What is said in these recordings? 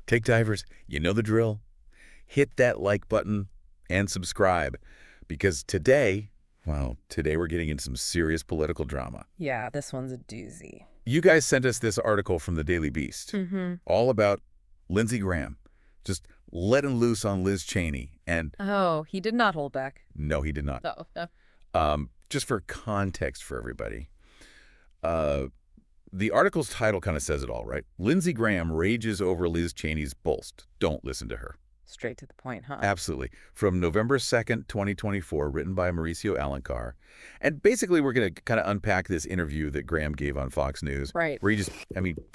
Take divers, you know the drill. Hit that like button and subscribe because today we're getting into some serious political drama. Yeah, this one's a doozy. You guys sent us this article from the Daily Beast, all about Lindsey Graham, just letting loose on Liz Cheney. And Oh, he did not hold back. no, he did not. Oh, no. Just for context for everybody, the article's title kind of says it all, right? Lindsey Graham rages over Liz Cheney's boast. Don't listen to her. Straight to the point, huh? Absolutely. From November 2nd, 2024, written by Mauricio Alencar. And basically, we're going to kind of unpack this interview that Graham gave on Fox News. Right. Where he just,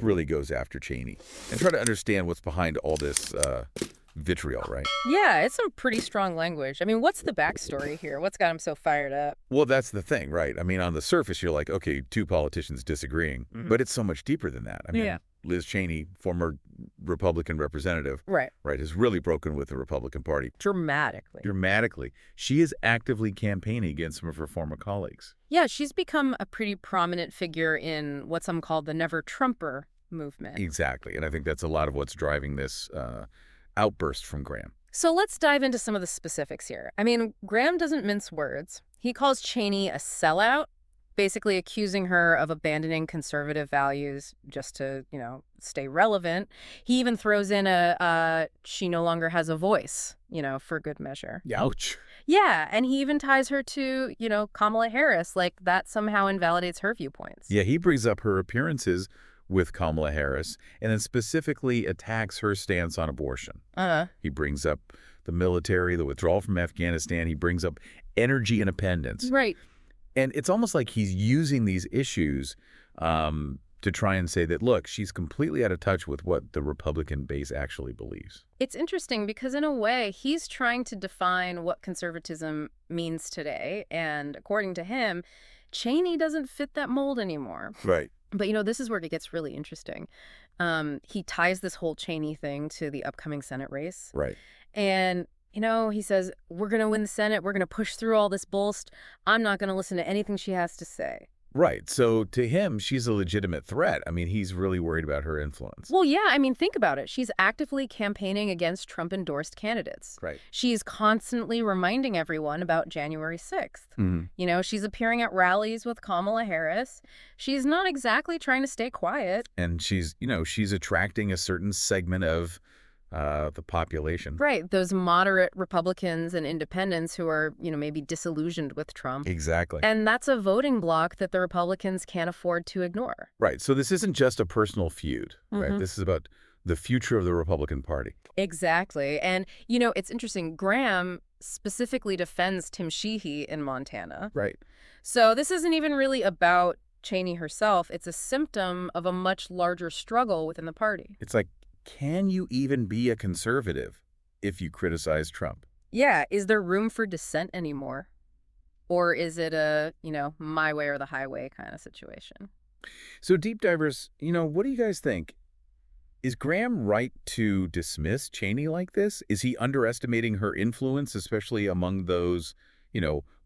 really goes after Cheney. And try to understand what's behind all this vitriol, right? Yeah, it's some pretty strong language. I mean, what's the backstory here? What's got him so fired up? Well, that's the thing, right? I mean, on the surface, you're like, okay, two politicians disagreeing. But it's so much deeper than that. I mean, Liz Cheney, former Republican representative, Right. has really broken with the Republican Party. Dramatically. She is actively campaigning against some of her former colleagues. Yeah, she's become a pretty prominent figure in what some call the Never Trumper movement. Exactly. And I think that's a lot of what's driving this outburst from Graham. So let's dive into some of the specifics here. I mean, Graham doesn't mince words. He calls Cheney a sellout, basically accusing her of abandoning conservative values just to, stay relevant. He even throws in she no longer has a voice, for good measure. Ouch. Yeah, and he even ties her to, Kamala Harris, like that somehow invalidates her viewpoints. Yeah, he brings up her appearances with Kamala Harris and then specifically attacks her stance on abortion. He brings up the military, the withdrawal from Afghanistan. He brings up energy independence. Right. And it's almost like he's using these issues to try and say that, look, she's completely out of touch with what the Republican base actually believes. It's interesting because in a way, he's trying to define what conservatism means today. And according to him, Cheney doesn't fit that mold anymore. Right. But, this is where it gets really interesting. He ties this whole Cheney thing to the upcoming Senate race. Right. And he says, we're going to win the Senate. We're going to push through all this boast. I'm not going to listen to anything she has to say. Right. So to him, she's a legitimate threat. I mean, he's really worried about her influence. Well, yeah. I mean, think about it. She's actively campaigning against Trump-endorsed candidates. Right. She's constantly reminding everyone about January 6th. She's appearing at rallies with Kamala Harris. She's not exactly trying to stay quiet. And she's attracting a certain segment of the population. Right. Those moderate Republicans and independents who are, maybe disillusioned with Trump. Exactly. And that's a voting bloc that the Republicans can't afford to ignore. Right. So this isn't just a personal feud, right? This is about the future of the Republican Party. Exactly. And, it's interesting. Graham specifically defends Tim Sheehy in Montana. Right. So this isn't even really about Cheney herself. It's a symptom of a much larger struggle within the party. It's like, can you even be a conservative if you criticize Trump? Yeah. Is there room for dissent anymore? Or is it a, my way or the highway kind of situation? So deep divers, what do you guys think? Is Graham right to dismiss Cheney like this? Is he underestimating her influence, especially among those,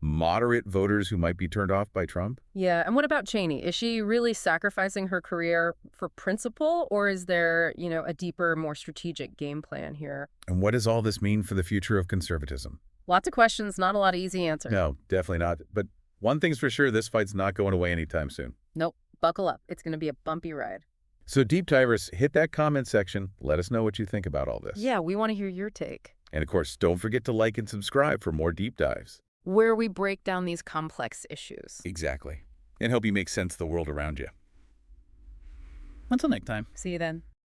moderate voters who might be turned off by Trump? Yeah. And what about Cheney? Is she really sacrificing her career for principle, or is there, a deeper, more strategic game plan here? And what does all this mean for the future of conservatism? Lots of questions, not a lot of easy answers. No, definitely not. But one thing's for sure, this fight's not going away anytime soon. Nope. Buckle up. It's going to be a bumpy ride. So deep divers, hit that comment section. Let us know what you think about all this. Yeah, we want to hear your take. And of course, don't forget to like and subscribe for more deep dives. Where we break down these complex issues. Exactly. And help you make sense of the world around you. Until next time. See you then.